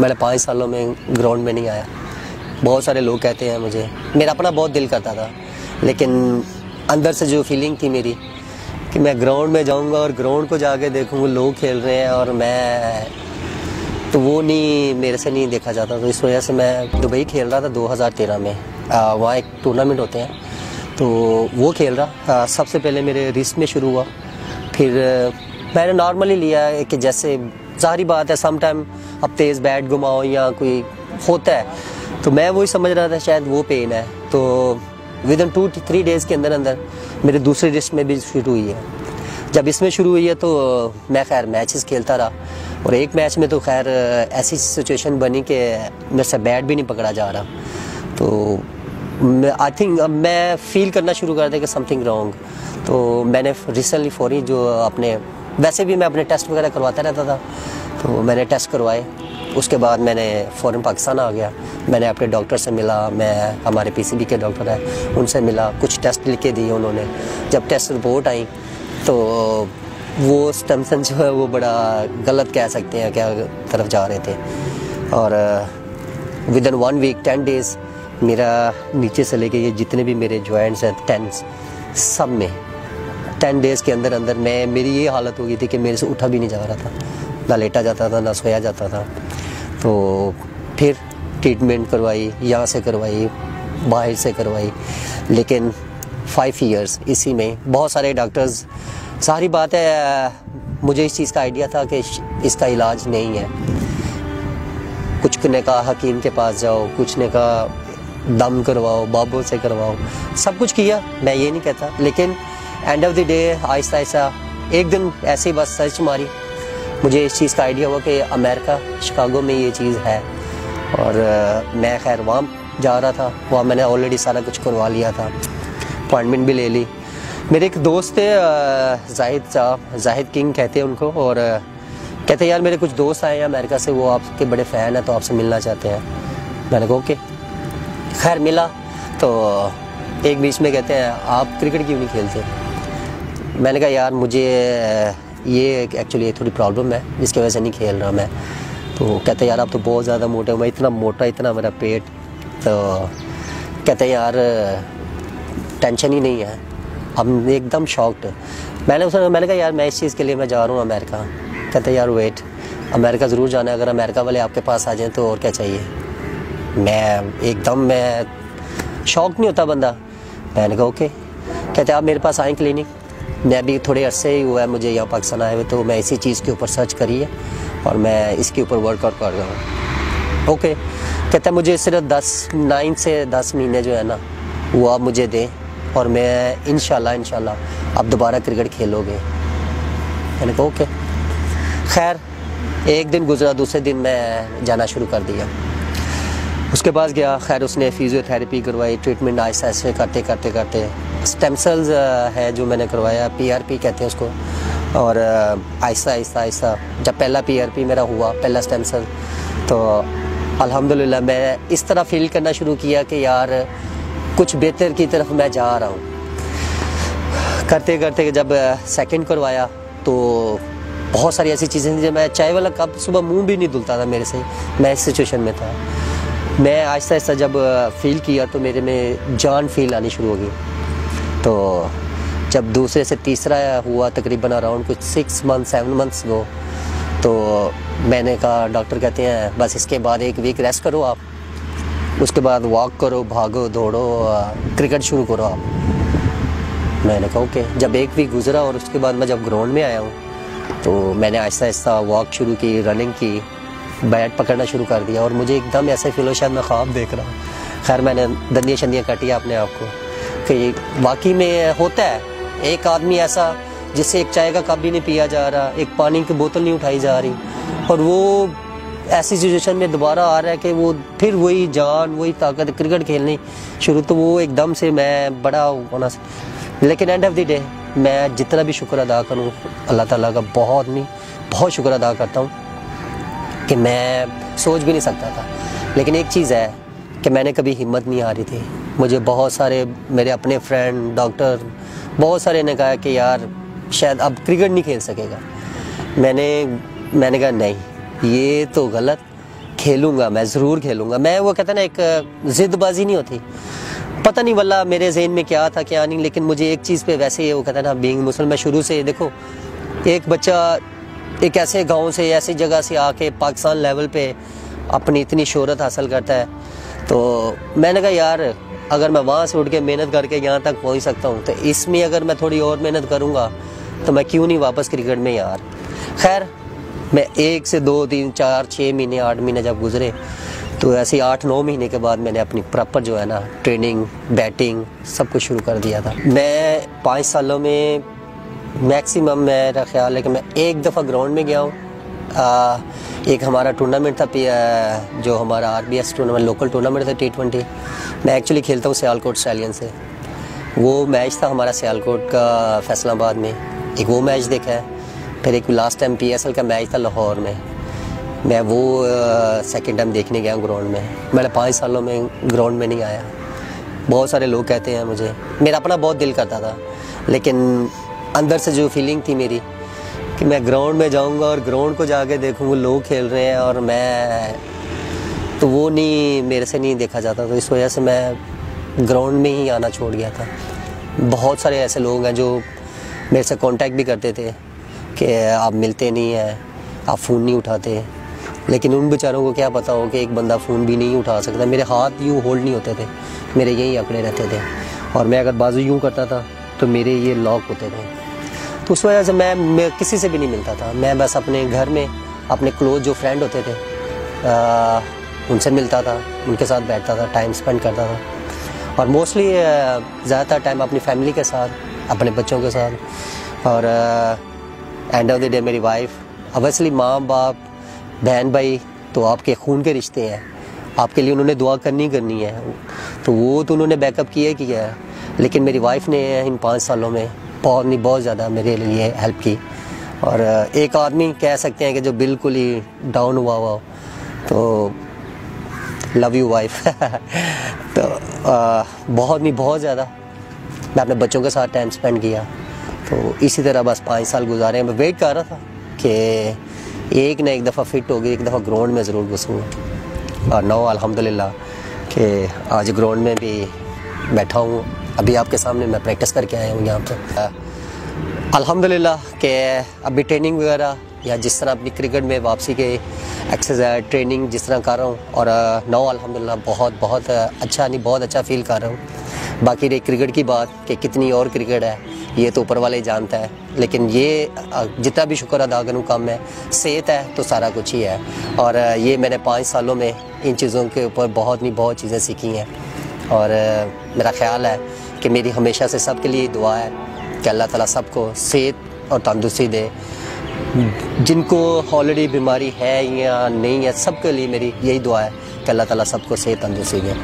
मैंने 5 सालों में ग्राउंड में नहीं आया। बहुत सारे लोग कहते हैं मुझे, मेरा अपना बहुत दिल करता था, लेकिन अंदर से जो फीलिंग थी मेरी कि मैं ग्राउंड में जाऊंगा और ग्राउंड को जाके देखूंगा लोग खेल रहे हैं और मैं, तो वो नहीं, मेरे से नहीं देखा जाता। तो इस वजह से मैं दुबई खेल रहा था 2013 में। वहाँ एक टूर्नामेंट होते हैं तो वो खेल रहा। सबसे पहले मेरे रिस्ट में शुरू हुआ, फिर मैंने नॉर्मली लिया कि जैसे ज़ाहिर बात है सम टाइम अब तेज़ बैट घुमाओ या कोई होता है, तो मैं वही समझ रहा था शायद वो पेन है। तो विद इन 2-3 डेज़ के अंदर अंदर मेरे दूसरे रिस्ट में भी शुरू हुई है। जब इसमें शुरू हुई है तो मैं खैर मैचेस खेलता रहा, और एक मैच में तो खैर ऐसी सिचुएशन बनी कि मेरे से बैट भी नहीं पकड़ा जा रहा। तो आई थिंक अब मैं फील करना शुरू कर दिया कि समथिंग रॉन्ग। तो मैंने रिसेंटली फौरी जो अपने, वैसे भी मैं अपने टेस्ट वगैरह करवाता रहता था, तो मैंने टेस्ट करवाए। उसके बाद मैंने फ़ौरन पाकिस्तान आ गया। मैंने अपने डॉक्टर से मिला, मैं हमारे पीसीबी के डॉक्टर हैं उनसे मिला, कुछ टेस्ट लिख के दिए उन्होंने। जब टेस्ट रिपोर्ट आई तो वो स्टेम सेल जो है वो बड़ा गलत कह सकते हैं क्या तरफ जा रहे थे, और विद इन 1 वीक 10 डेज़ मेरा नीचे से लेके ये जितने भी मेरे जॉइंट्स हैं टेंस, सब में 10 डेज़ के अंदर अंदर मेरी ये हालत हो गई थी कि मेरे से उठा भी नहीं जा रहा था, ना लेटा जाता था ना सोया जाता था। तो फिर ट्रीटमेंट करवाई, यहाँ से करवाई, बाहर से करवाई, लेकिन 5 इयर्स इसी में। बहुत सारे डॉक्टर्स, सारी बात है मुझे इस चीज़ का आइडिया था कि इसका इलाज नहीं है। कुछ ने कहा हकीम के पास जाओ, कुछ ने कहा दम करवाओ, बाबों से करवाओ, सब कुछ किया, मैं ये नहीं कहता, लेकिन end of the day Aahista Aahista एक दिन ऐसे ही बस सर्च मारी, मुझे इस चीज़ का आइडिया हुआ कि अमेरिका शिकागो में ये चीज़ है, और मैं खैर वहाँ जा रहा था। वहाँ मैंने ऑलरेडी सारा कुछ करवा लिया था, अपॉइंटमेंट भी ले ली। मेरे एक दोस्त थे जाहिद साहब, जाहिद किंग कहते हैं उनको, और कहते हैं यार मेरे कुछ दोस्त आए हैं अमेरिका से, वो आपके बड़े फ़ैन हैं तो आपसे मिलना चाहते हैं। मैंने कहा ओके। खैर मिला तो एक बीच में कहते हैं आप क्रिकेट क्यों नहीं खेलते। मैंने कहा यार मुझे ये एक्चुअली थोड़ी प्रॉब्लम है जिसकी वजह से नहीं खेल रहा मैं। तो कहते हैं यार आप तो बहुत ज़्यादा मोटे हो। मैं इतना मोटा, इतना मेरा पेट। तो कहते हैं यार टेंशन ही नहीं है। हम एकदम शॉक्ड। मैंने कहा यार मैं इस चीज़ के लिए मैं जा रहा हूँ अमेरिका। कहते हैं यार वेट, अमेरिका ज़रूर जाना है, अगर अमेरिका वाले आपके पास आ जाएँ तो और क्या चाहिए। मैं शॉक नहीं होता बंदा। मैंने कहा ओके। कहते आप मेरे पास आएँ क्लिनिक। मैं अभी थोड़े अरसे ही हुआ है मुझे यहाँ पाकिस्तान आए हुए, तो मैं इसी चीज़ के ऊपर सर्च करी है और मैं इसके ऊपर वर्कआउट कर रहा हूँ। ओके। कहता है मुझे सिर्फ 9 से 10 महीने जो है ना वो आप मुझे दें और मैं इंशाल्लाह आप दोबारा क्रिकेट खेलोगे। मैंने कहा ओके। खैर एक दिन गुजरा, दूसरे दिन मैं जाना शुरू कर दिया। उसके बाद गया, खैर उसने फिजियोथेरेपी करवाई, ट्रीटमेंट आहिस्ता आहिस्ता करते स्टेम सेल्स है जो मैंने करवाया, PRP कहते हैं उसको। और आहिस्ता जब पहला PRP मेरा हुआ, पहला स्टेम सेल, तो अल्हम्दुलिल्लाह मैं इस तरह फील करना शुरू किया कि यार कुछ बेहतर की तरफ मैं जा रहा हूँ। करते जब सेकंड करवाया तो बहुत सारी ऐसी चीज़ें थी, जब मैं चाय वाला कप सुबह मुंह भी नहीं धुलता था मेरे से, मैं इस सिचुएशन में था। मैं आहिस्ता आहिस्ता जब फील किया तो मेरे में जान फील आनी शुरू हो गई। तो जब दूसरे से तीसरा हुआ तकरीबन अराउंड कुछ 7 मंथ्स गो, तो मैंने कहा, डॉक्टर कहते हैं बस इसके बाद 1 वीक रेस्ट करो आप, उसके बाद वॉक करो, भागो, दौड़ो, क्रिकेट शुरू करो आप। मैंने कहा ओके। जब 1 वीक गुजरा और उसके बाद मैं जब ग्राउंड में आया हूँ तो मैंने आहिस्ता आहिस्ता वॉक शुरू की, रनिंग की, बैट पकड़ना शुरू कर दिया, और मुझे एकदम ऐसे फील हो शायद मैं ख्वाब देख रहा हूँ। खैर मैंने दंदियाँ शंदियाँ काटी अपने आप को कि वाकई में होता है, एक आदमी ऐसा जिससे एक चाय का कप भी नहीं पिया जा रहा, एक पानी की बोतल नहीं उठाई जा रही, और वो ऐसी सिचुएशन में दोबारा आ रहा है कि वो फिर वही जान, वही ताकत, क्रिकेट खेलनी शुरू। तो वो एकदम से मैं बड़ा होना, लेकिन एंड ऑफ द डे मैं जितना भी शुक्र अदा करूँ अल्लाह ताला का, बहुत शुक्र अदा करता हूँ कि मैं सोच भी नहीं सकता था। लेकिन एक चीज़ है कि मैंने कभी हिम्मत नहीं हारी थी। मुझे बहुत सारे मेरे अपने फ्रेंड, डॉक्टर, बहुत सारे ने कहा कि यार शायद अब क्रिकेट नहीं खेल सकेगा। मैंने कहा नहीं, ये तो गलत खेलूंगा, मैं ज़रूर खेलूंगा। मैं वो कहता ना, एक ज़िदबाजी नहीं होती, पता नहीं वल्ला मेरे जहन में क्या था क्या नहीं, लेकिन मुझे एक चीज़ पे वैसे ही वो कहता ना, बीइंग मुस्लिम, मैं शुरू से देखो, एक बच्चा एक ऐसे गांव से ऐसी जगह से आके पाकिस्तान लेवल पे अपनी इतनी शोहरत हासिल करता है, तो मैंने कहा यार अगर मैं वहाँ से उठ के मेहनत करके यहाँ तक पहुँच सकता हूँ, तो इसमें अगर मैं थोड़ी और मेहनत करूँगा तो मैं क्यों नहीं वापस क्रिकेट में यार। खैर मैं 1 से 2 3 4 6 महीने 8 महीने जब गुजरे, तो ऐसे 8-9 महीने के बाद मैंने अपनी प्रॉपर जो है ना ट्रेनिंग, बैटिंग सब कुछ शुरू कर दिया था। मैं 5 सालों में मैक्सिमम मेरा ख्याल है कि मैं एक दफ़ा ग्राउंड में गया हूँ। एक हमारा टूर्नामेंट था जो हमारा RBS टूर्नामेंट, लोकल टूर्नामेंट था T20। मैं एक्चुअली खेलता हूँ सियालकोट स्टैलियन से। वो मैच था हमारा सियालकोट का फैसलाबाद में, एक वो मैच देखा है। फिर एक लास्ट टाइम PSL का मैच था लाहौर में, मैं वो सेकंड टाइम देखने गया ग्राउंड में। मैंने 5 सालों में ग्राउंड में नहीं आया। बहुत सारे लोग कहते हैं मुझे, मेरा अपना बहुत दिल करता था, लेकिन अंदर से जो फीलिंग थी मेरी कि मैं ग्राउंड में जाऊंगा और ग्राउंड को जाके देखूंगा लोग खेल रहे हैं और मैं, तो वो नहीं, मेरे से नहीं देखा जाता। तो इस वजह से मैं ग्राउंड में ही आना छोड़ गया था। बहुत सारे ऐसे लोग हैं जो मेरे से कांटेक्ट भी करते थे कि आप मिलते नहीं हैं, आप फ़ोन नहीं उठाते, लेकिन उन बेचारों को क्या पता हो कि एक बंदा फ़ोन भी नहीं उठा सकता। मेरे हाथ यूँ होल्ड नहीं होते थे, मेरे यहीं अकड़े रहते थे, और मैं अगर बाजू यूँ करता था तो मेरे ये लॉक होते थे। तो उस वजह से मैं किसी से भी नहीं मिलता था। मैं बस अपने घर में अपने क्लोज जो फ्रेंड होते थे उनसे मिलता था, उनके साथ बैठता था, टाइम स्पेंड करता था, और मोस्टली ज़्यादातर टाइम अपनी फैमिली के साथ, अपने बच्चों के साथ। और एंड ऑफ द डे मेरी वाइफ, ऑब्वियसली माँ बाप बहन भाई तो आपके खून के रिश्ते हैं, आपके लिए उन्होंने दुआ करनी है, तो वो तो उन्होंने बैकअप किया है। लेकिन मेरी वाइफ ने इन 5 सालों में बहुत ज़्यादा मेरे लिए हेल्प की। और एक आदमी कह सकते हैं कि जो बिल्कुल ही डाउन हुआ हो, तो लव यू वाइफ। तो बहुत ज़्यादा मैं अपने बच्चों के साथ टाइम स्पेंड किया। तो इसी तरह बस 5 साल गुजारे। मैं वेट कर रहा था कि एक ना एक दफ़ा फिट होगी, एक दफ़ा ग्राउंड में ज़रूर घुसूँगा। और नौ अल्हम्दुलिल्लाह कि आज ग्राउंड में भी बैठा हूँ। अभी आपके सामने मैं प्रैक्टिस करके आया हूँ यहाँ पे अल्हम्दुलिल्लाह के अभी ट्रेनिंग वगैरह या जिस तरह अपनी क्रिकेट में वापसी के एक्सरसाइज ट्रेनिंग जिस तरह कर रहा हूँ, और नौ अल्हम्दुलिल्लाह बहुत अच्छा, नहीं बहुत अच्छा फील कर रहा हूँ। बाकी रही क्रिकेट की बात कि कितनी और क्रिकेट है, ये तो ऊपर वाले ही जानता है, लेकिन ये जितना भी शुक्र अदा करूँ कम है। सेहत है तो सारा कुछ ही है, और ये मैंने 5 सालों में इन चीज़ों के ऊपर बहुत चीज़ें सीखी हैं। और मेरा ख्याल है कि मेरी हमेशा से सबके लिए दुआ है कि अल्लाह ताला सबको सेहत और तंदुरुस्ती दे। जिनको ऑलरेडी बीमारी है या नहीं है, सबके लिए मेरी यही दुआ है कि अल्लाह ताला सबको सेहत तंदुरुस्ती दे।